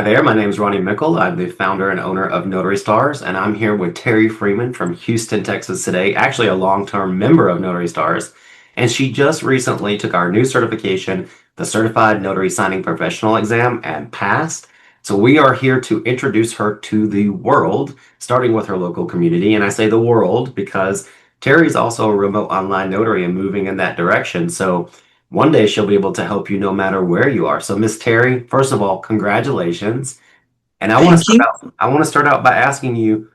Hi there, my name is Ronnie Mickle. I'm the founder and owner of Notary Stars, and I'm here with Terrie Freeman from Houston, Texas today, actually a long-term member of Notary Stars. And she just recently took our new certification, the Certified Notary Signing Professional exam, and passed. So we are here to introduce her to the world, starting with her local community. And I say the world because Terrie's also a remote online notary and moving in that direction. So one day she'll be able to help you no matter where you are. So Miss Terrie, first of all, congratulations. And Thank you. I want to start out by asking you,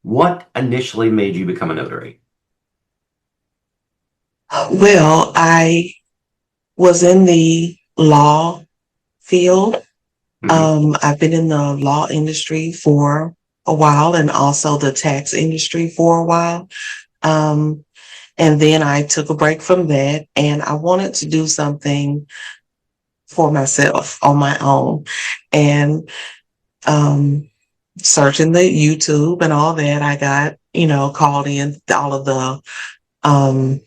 what initially made you become a notary? Well, I was in the law field. Hmm. I've been in the law industry for a while and also the tax industry for a while. Um, and then I took a break from that and I wanted to do something for myself on my own. And um, searching the YouTube and all that, I got, called in all of um,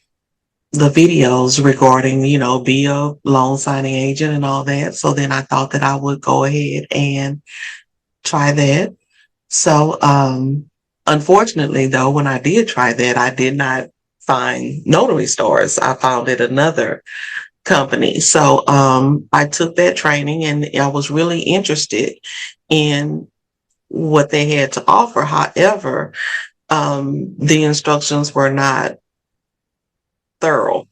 the videos regarding, be a loan signing agent and all that. So then I thought that I would go ahead and try that. So, unfortunately though, when I did try that, I did not find Notary Stars. I found it another company. So, I took that training and I was really interested in what they had to offer. However, the instructions were not thorough.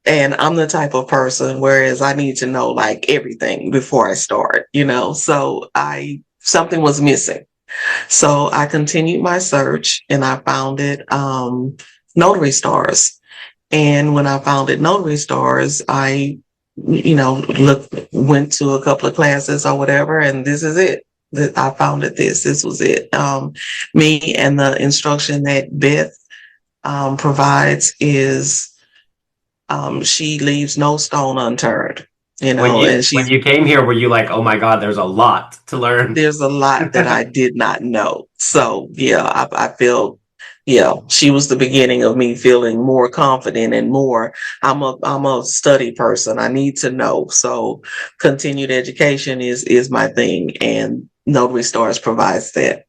And I'm the type of person, whereas I need to know like everything before I start, so something was missing. So I continued my search and I found it, Notary Stars. And when I found it Notary Stars, I, went to a couple of classes or whatever, and this is it. That I found it this was it. Me and the instruction that Beth, provides is, she leaves no stone unturned, and When you came here, were you like, oh my God, there's a lot to learn? there's a lot that I did not know. So yeah, I feel, yeah, she was the beginning of me feeling more confident and more. I'm a study person. I need to know. So continued education is my thing, and Notary Stars provides that.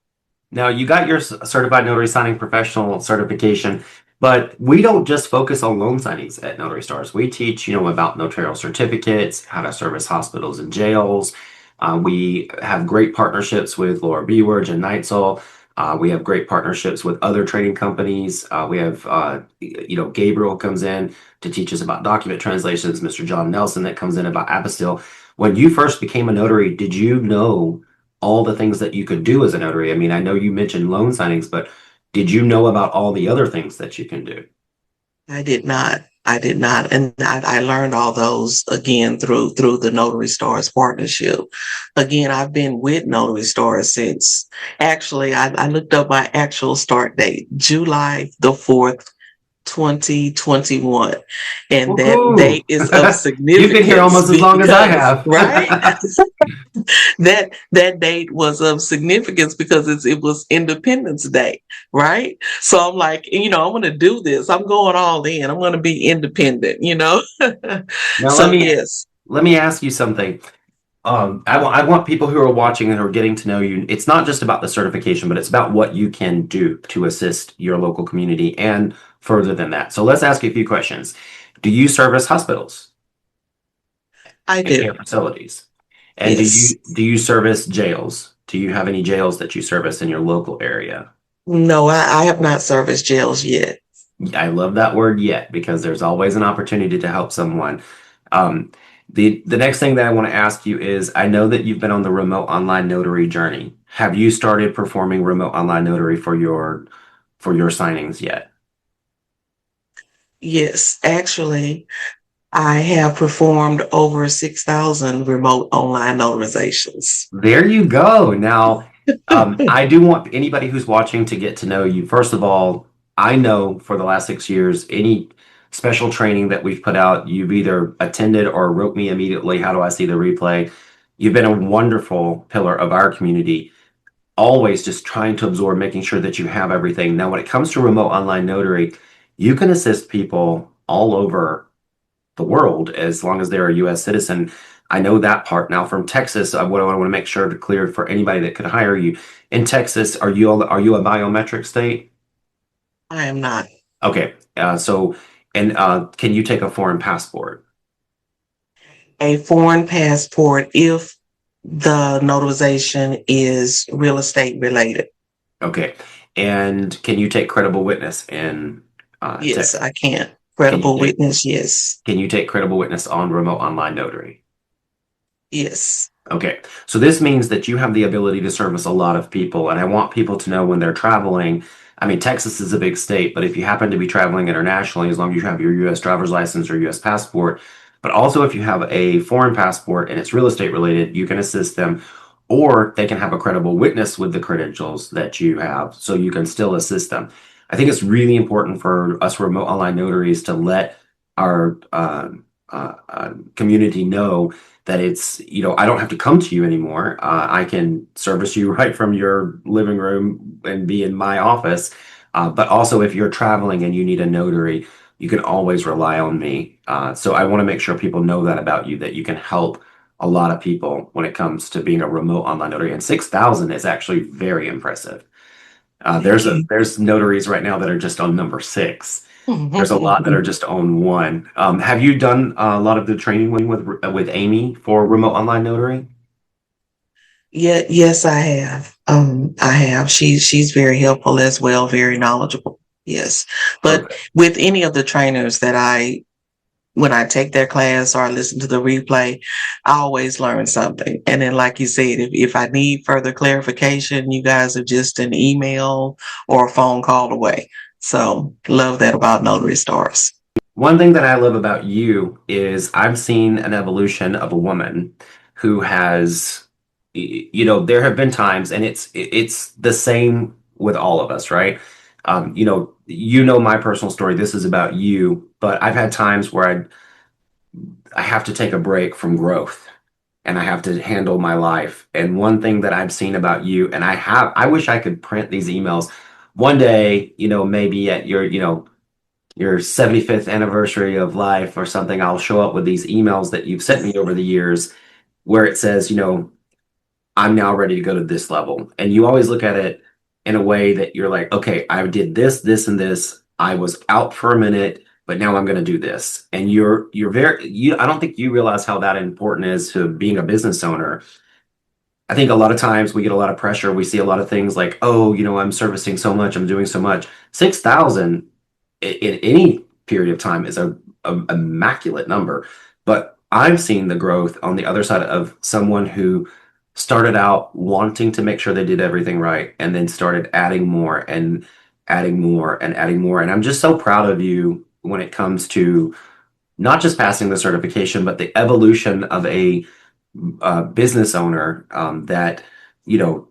Now, you got your certified notary signing professional certification, but we don't just focus on loan signings at Notary Stars. We teach, about notarial certificates, how to service hospitals and jails. We have great partnerships with Laura Bewardge and Neitzel. We have great partnerships with other training companies. We have, Gabriel comes in to teach us about document translations. Mr. John Nelson that comes in about Apostille. When you first became a notary, did you know all the things that you could do as a notary? I mean, I know you mentioned loan signings, but did you know about all the other things that you can do? I did not. I did not, and I learned all those again through the Notary Stars partnership. Again, I've been with Notary Stars since, actually I looked up my actual start date, July the 4th, 2021, and that Woohoo! date is of You've been here significance almost as long as I because, have. right, that date was of significance because it was Independence Day, right? So I'm like, I'm going to do this. I'm going all in. I'm going to be independent. Now So yes, let me ask you something. I want people who are watching and who are getting to know you. It's not just about the certification, but it's about what you can do to assist your local community and further than that. So let's ask you a few questions. Do you service hospitals I and do. care facilities? And Yes. do you service jails? Do you have any jails that you service in your local area? No, I have not serviced jails yet. I love that word yet because there's always an opportunity to help someone. Um, the next thing that I want to ask you is I know that you've been on the remote online notary journey. Have you started performing remote online notary for your signings yet? Yes, actually, I have performed over 6,000 remote online notarizations. There you go. Now, I do want anybody who's watching to get to know you. First of all, I know for the last 6 years, any special training that we've put out, you've either attended or wrote me immediately. How do I see the replay? You've been a wonderful pillar of our community, always just trying to absorb, making sure that you have everything. Now, when it comes to remote online notary, you can assist people all over the world as long as they're a US citizen. I know that part. Now from Texas, what I want to make sure to clear for anybody that could hire you in Texas, are you a biometric state? I am not. Okay, and can you take a foreign passport? A foreign passport if the notarization is real estate related. Okay, and can you take credible witness in Yes, Texas? I can. Can you Credible take witness, yes. can you take credible witness on remote online notary? Yes. Okay, so this means that you have the ability to service a lot of people, and I want people to know when they're traveling. I mean, Texas is a big state, but if you happen to be traveling internationally, as long as you have your U.S. driver's license or U.S. passport, but also if you have a foreign passport and it's real estate related, you can assist them, or they can have a credible witness with the credentials that you have, so you can still assist them. I think it's really important for us remote online notaries to let our community know that it's, I don't have to come to you anymore. I can service you right from your living room and be in my office. But also, if you're traveling and you need a notary, you can always rely on me. So I want to make sure people know that about you, that you can help a lot of people when it comes to being a remote online notary. And 6,000 is actually very impressive. Thank you. There's notaries right now that are just on number six. There's a lot that are just on one. Have you done a lot of the training with Amy for remote online notary? Yeah, yes, I have. I have. She's very helpful as well, very knowledgeable. Yes. But Okay. with any of the trainers that when I take their class or I listen to the replay, I always learn something. And then, like you said, if I need further clarification, you guys are just an email or a phone call away. So love that about Notary Stars. One thing that I love about you is I've seen an evolution of a woman who has, there have been times, and it's the same with all of us, right? My personal story. This is about you, but I've had times where I have to take a break from growth and I have to handle my life. And one thing that I've seen about you, and I wish I could print these emails one day, maybe at your 75th anniversary of life or something, I'll show up with these emails that you've sent me over the years where it says, I'm now ready to go to this level. And you always look at it in a way that you're like, okay, I did this, this, and this. I was out for a minute, but now I'm going to do this. And I don't think you realize how that important is to being a business owner. I think a lot of times we get a lot of pressure. We see a lot of things like, oh, I'm servicing so much, I'm doing so much. 6,000 in any period of time is a immaculate number. But I've seen the growth on the other side of someone who started out wanting to make sure they did everything right and then started adding more and adding more and adding more. And I'm just so proud of you when it comes to not just passing the certification, but the evolution of a business owner that, you know,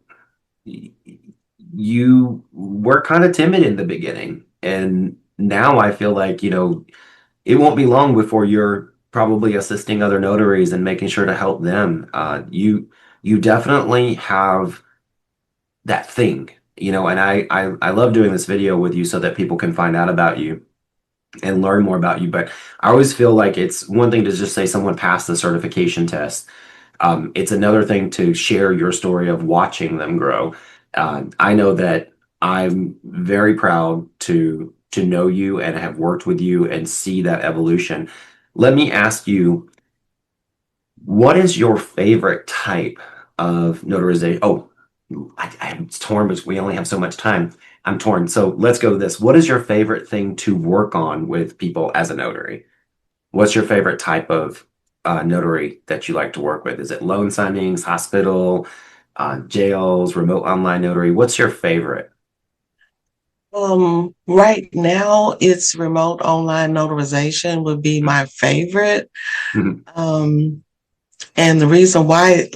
you were kind of timid in the beginning. And now I feel like, it won't be long before you're probably assisting other notaries and making sure to help them. You definitely have that thing, and I love doing this video with you so that people can find out about you and learn more about you. But I always feel like it's one thing to just say someone passed the certification test. It's another thing to share your story of watching them grow. I know that I'm very proud to know you and have worked with you and see that evolution. Let me ask you, what is your favorite type of notarization? Oh, I'm torn because we only have so much time. I'm torn. So let's go to this. What is your favorite thing to work on with people as a notary? What's your favorite type of notary that you like to work with? Is it loan signings, hospital, jails, remote online notary? What's your favorite? Right now it's remote online notarization would be my favorite. Mhm. Um, And the reason why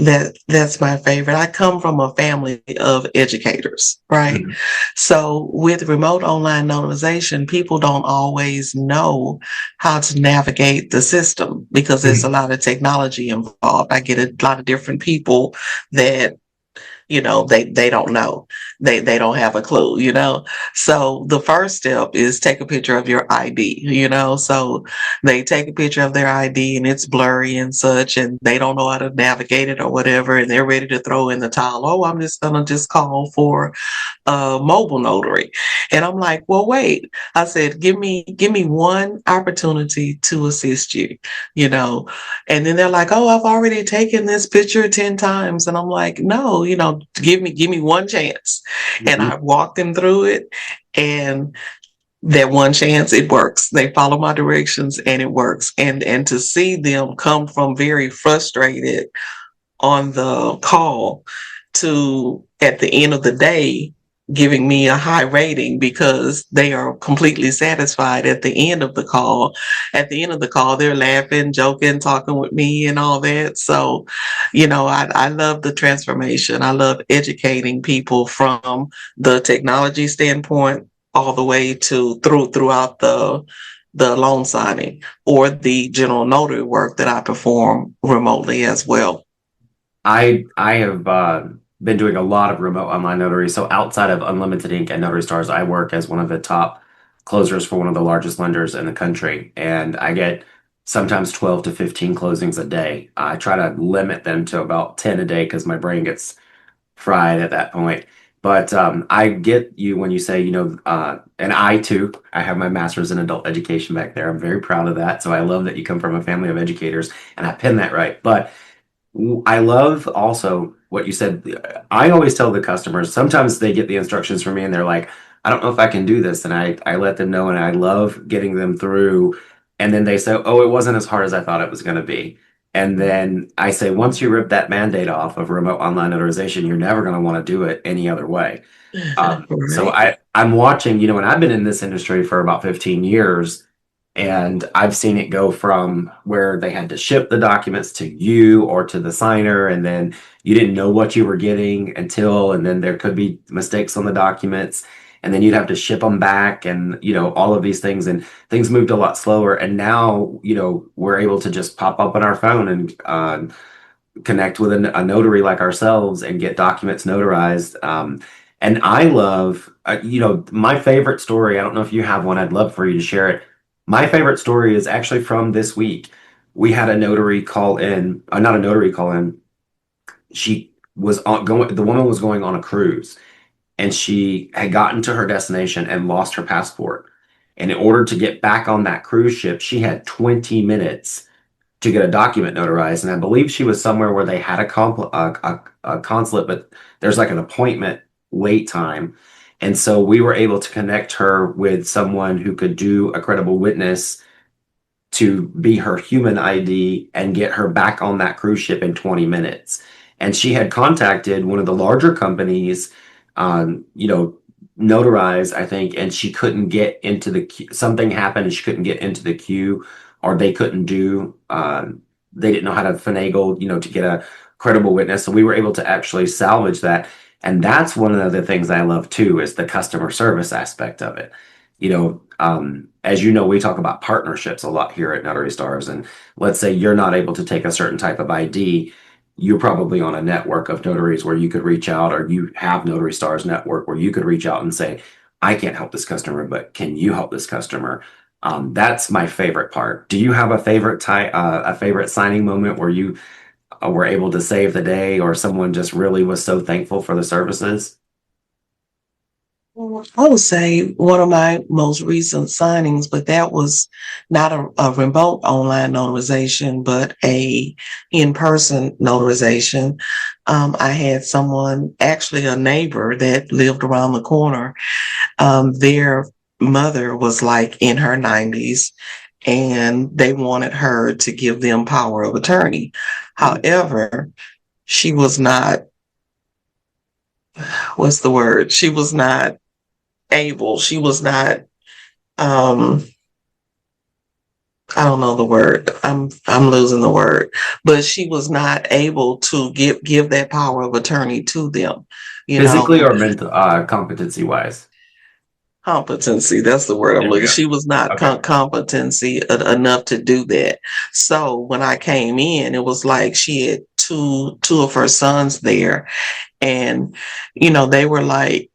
that's my favorite, I come from a family of educators, right? Mhm. So with remote online notarization, people don't always know how to navigate the system because there's a Mhm. lot of technology involved. I get a lot of different people that they don't know. They don't have a clue, So the first step is take a picture of your ID, So they take a picture of their ID and it's blurry and such, and they don't know how to navigate it or whatever, and they're ready to throw in the towel. Oh, I'm just gonna just call for a mobile notary. And I'm like, well, wait. I said, give me one opportunity to assist you, you know. And then they're like, oh, I've already taken this picture 10 times. And I'm like, no, give me one chance. And Mhm. I walked them through it, and that one chance, it works. They follow my directions and it works. And to see them come from very frustrated on the call to, at the end of the day, giving me a high rating because they are completely satisfied at the end of the call. At the end of the call, they're laughing, joking, talking with me and all that. So, I love the transformation. I love educating people from the technology standpoint all the way to throughout the loan signing or the general notary work that I perform remotely as well. I have been doing a lot of remote online notary. So outside of Unlimited Ink and Notary Stars, I work as one of the top closers for one of the largest lenders in the country, and I get sometimes 12 to 15 closings a day. I try to limit them to about 10 a day because my brain gets fried at that point. But I get you when you say, and I too, I have my master's in adult education back there. I'm very proud of that. So I love that you come from a family of educators, and I pin that right. But I love also what you said. I always tell the customers, sometimes they get the instructions from me and they're like, I don't know if I can do this. And I let them know, and I love getting them through. And then they say, oh, it wasn't as hard as I thought it was going to be. And then I say, once you rip that Band-Aid off of remote online notarization, you're never going to want to do it any other way. So Right. I'm watching, and I've been in this industry for about 15 years, and I've seen it go from where they had to ship the documents to you or to the signer, and then you didn't know what you were getting and then there could be mistakes on the documents, and then you'd have to ship them back, and all of these things, and things moved a lot slower. And now, we're able to just pop up on our phone and connect with a notary like ourselves and get documents notarized. And I love, my favorite story. I don't know if you have one. I'd love for you to share it. My favorite story is actually from this week. We had a notary call in, not a notary call in. She was the woman was going on a cruise, and she had gotten to her destination and lost her passport. And in order to get back on that cruise ship, she had 20 minutes to get a document notarized. And I believe she was somewhere where they had a consulate, but there's like an appointment wait time. And so we were able to connect her with someone who could do a credible witness to be her human ID and get her back on that cruise ship in 20 minutes. And she had contacted one of the larger companies, notarize, I think, and she couldn't get into the queue. Something happened and she couldn't get into the queue, or they couldn't they didn't know how to finagle, to get a credible witness. So we were able to actually salvage that. And that's one of the things I love too, is the customer service aspect of it. As you know, we talk about partnerships a lot here at Notary Stars. And let's say you're not able to take a certain type of ID, you're probably on a network of notaries where you could reach out, or you have Notary Stars network where you could reach out and say, I can't help this customer, but can you help this customer? That's my favorite part. Do you have a favorite signing moment where you were able to save the day, or someone just really was so thankful for the services? I would say one of my most recent signings, but that was not a remote online notarization, but a in-person notarization. I had someone, actually a neighbor that lived around the corner. Their mother was like in her 90s, and they wanted her to give them power of attorney. However, she was not, what's the word? She was not able. She was not, um, I don't know the word. I'm losing the word, but she was not able to give that power of attorney to them. You Physically know, or mental, competency wise? competency. That's the word I'm There we looking. go. She was not Okay. competency enough to do that. So when I came in, it was like she had two of her sons there, And, they were like,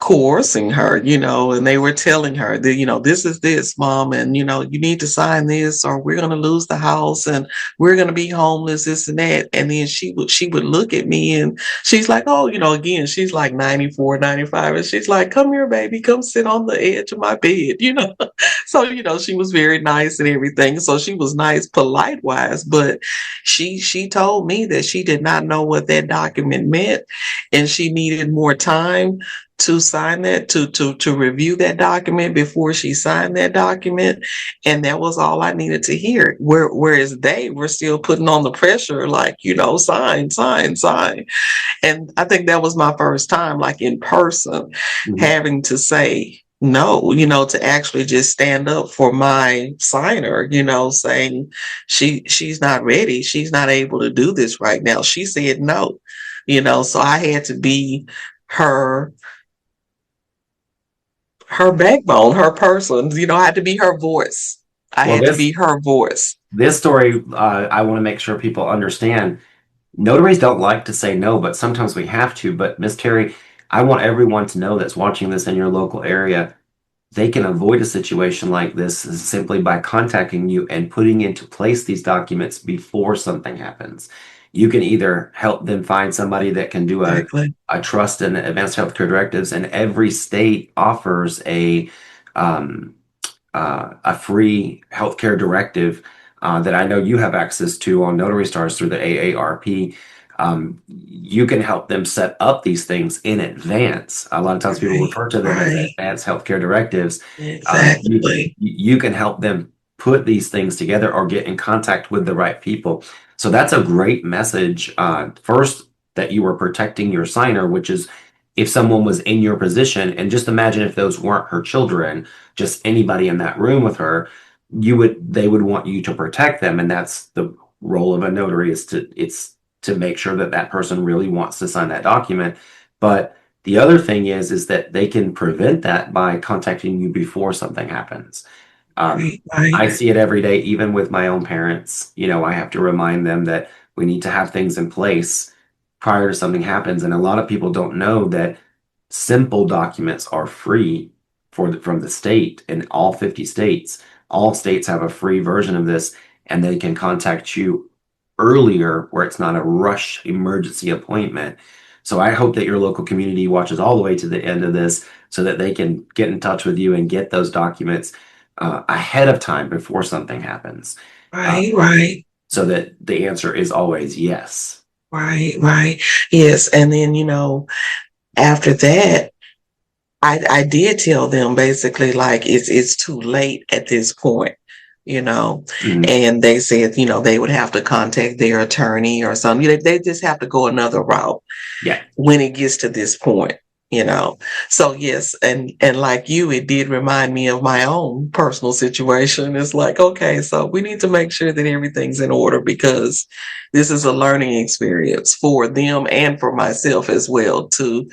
coercing her, and they were telling her that, this is this, mom, and, you need to sign this or we're going to lose the house and we're going to be homeless, this and that. And then she would look at me and she's like, oh, again, she's like 94, 95. And she's like, come here, baby, come sit on the edge of my bed. So, she was very nice and everything. So she was nice, polite wise, but she told me that she did not know what that document meant and she needed more time to sign that, to review that document before she signed that document. And that was all I needed to hear. Whereas they were still putting on the pressure, like, sign, sign, sign. And I think that was my first time, like in person, Mhm. having to say no, to actually just stand up for my signer, saying she's not ready. She's not able to do this right now. She said no, so I had to be her her backbone, her person. I had to be her voice. I Well, had to this be her voice. this story, I want to make sure people understand. Notaries don't like to say no, but sometimes we have to. But Miss Terry, I want everyone to know that's watching this in your local area, they can avoid a situation like this simply by contacting you and putting into place these documents before something happens. You can either help them find somebody that can do Exactly. a trust and advanced healthcare directives, and every state offers um, a free healthcare directive that I know you have access to on Notary Stars through the AARP. You can help them set up these things in advance. A lot of times people Right. refer to them as Right. advanced healthcare directives. Exactly. You can help them put these things together or get in contact with the right people. So that's a great message. First, that you were protecting your signer, which is if someone was in your position, and just imagine if those weren't her children, just anybody in that room with her, they would want you to protect them, and that's the role of a notary, is to make sure that that person really wants to sign that document. But the other thing is that they can prevent that by contacting you before something happens. Um, Right. Right. I see it every day, even with my own parents. I have to remind them that we need to have things in place prior to something happens. And a lot of people don't know that simple documents are free from the state in all 50 states. All states have a free version of this, and they can contact you earlier where it's not a rush emergency appointment. So I hope that your local community watches all the way to the end of this so that they can get in touch with you and get those documents ahead of time before something happens, uh, Right. Right. so that the answer is always yes. Right. Right. Yes. And then, after that, I did tell them basically like it's too late at this point, you know, Mhm. and they said, they would have to contact their attorney or something. They just have to go another route Yeah. when it gets to this point, you know. So yes, and like you, it did remind me of my own personal situation. It's like, okay, so we need to make sure that everything's in order because this is a learning experience for them and for myself as well to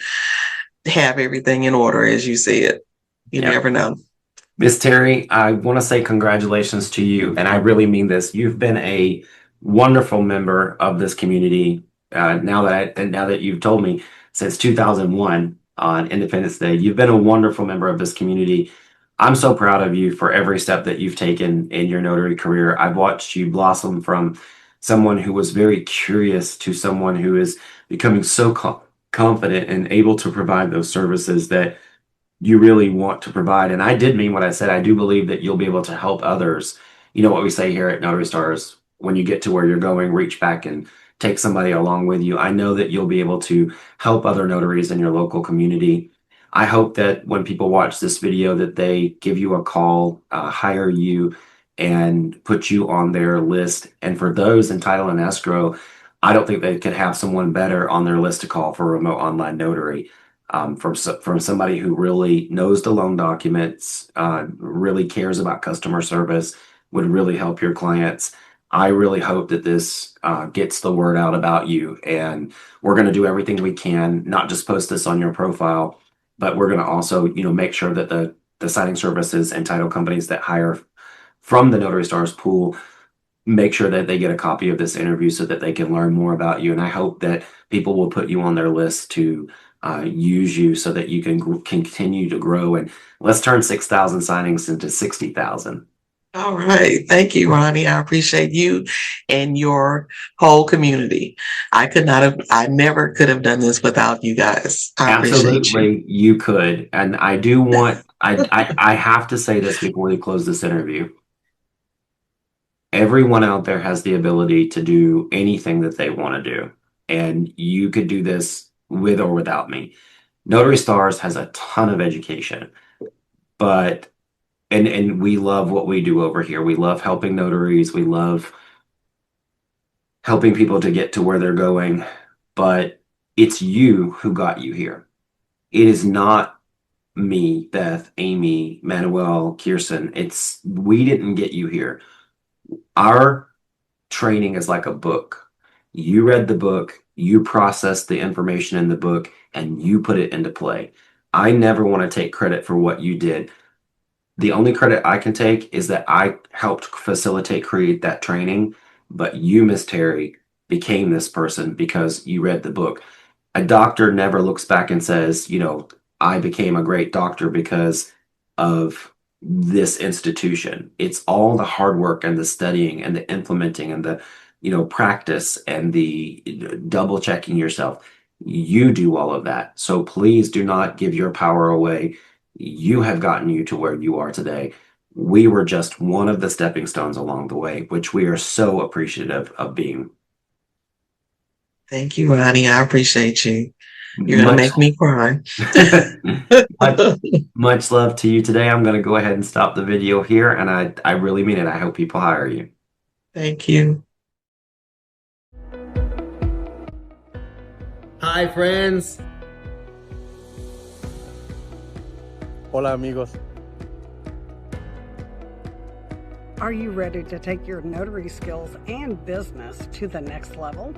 have everything in order, as you said. You Yeah. never know. Miss Terry, I want to say congratulations to you, and I really mean this. You've been a wonderful member of this community. Now that you've told me, since 2001 on Independence Day, you've been a wonderful member of this community. I'm so proud of you for every step that you've taken in your notary career. I've watched you blossom from someone who was very curious to someone who is becoming so confident and able to provide those services that you really want to provide. And I did mean what I said. I do believe that you'll be able to help others. You know what we say here at Notary Stars, when you get to where you're going, reach back and take somebody along with you. I know that you'll be able to help other notaries in your local community. I hope that when people watch this video that they give you a call, hire you, and put you on their list. And for those in title and escrow, I don't think they could have someone better on their list to call for remote online notary, from somebody who really knows the loan documents, really cares about customer service, would really help your clients. I really hope that this gets the word out about you, and we're going to do everything we can, not just post this on your profile, but we're going to also, make sure that the signing services and title companies that hire from the Notary Stars pool make sure that they get a copy of this interview so that they can learn more about you. And I hope that people will put you on their list to use you so that you can continue to grow. And let's turn 6,000 signings into 60,000. All right. Thank you, Ronnie. I appreciate you and your whole community. I never could have done this without you guys. I appreciate you. Absolutely, you could. And I have to say this before we close this interview. Everyone out there has the ability to do anything that they want to do. And you could do this with or without me. Notary Stars has a ton of education, but and we love what we do over here. We love helping notaries. We love helping people to get to where they're going, but it's you who got you here. It is not me, Beth, Amy, Manuel, Kirsten. We didn't get you here. Our training is like a book. You read the book, you processed the information in the book, and you put it into play. I never want to take credit for what you did. The only credit I can take is that I helped facilitate, create that training, but you, Miss Terrie, became this person because you read the book. A doctor never looks back and says, I became a great doctor because of this institution. It's all the hard work and the studying and the implementing and the, practice and the double checking yourself. You do all of that. So please do not give your power away. You have gotten you to where you are today. We were just one of the stepping stones along the way, which we are so appreciative of being. Thank you, Ronnie. I appreciate you. You're going to make me cry. Much love to you today. I'm going to go ahead and stop the video here, and I really mean it. I hope people hire you. Thank you. Hi, friends. Hola, amigos. Are you ready to take your notary skills and business to the next level?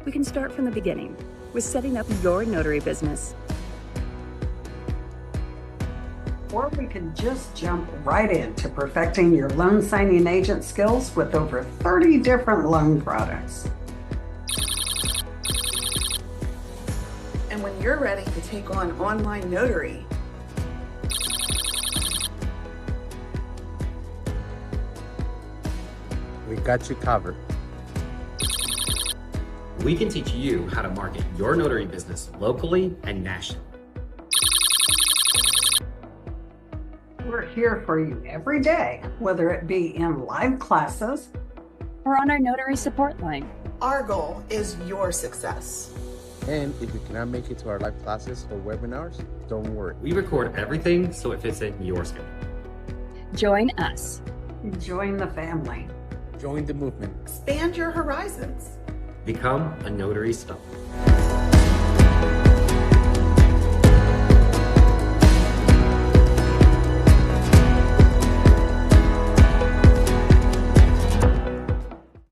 We can start from the beginning with setting up your notary business. Or we can just jump right into perfecting your loan signing agent skills with over 30 different loan products. And when you're ready to take on online notary, We got you covered. We can teach you how to market your notary business locally and nationally. We're here for you every day, whether it be in live classes Or on our notary support line. our goal is your success. And if you cannot make it to our live classes or webinars, don't worry. We record everything so it fits in your schedule. Join us. Join the family. Join the movement. Expand your horizons. Become a Notary Star.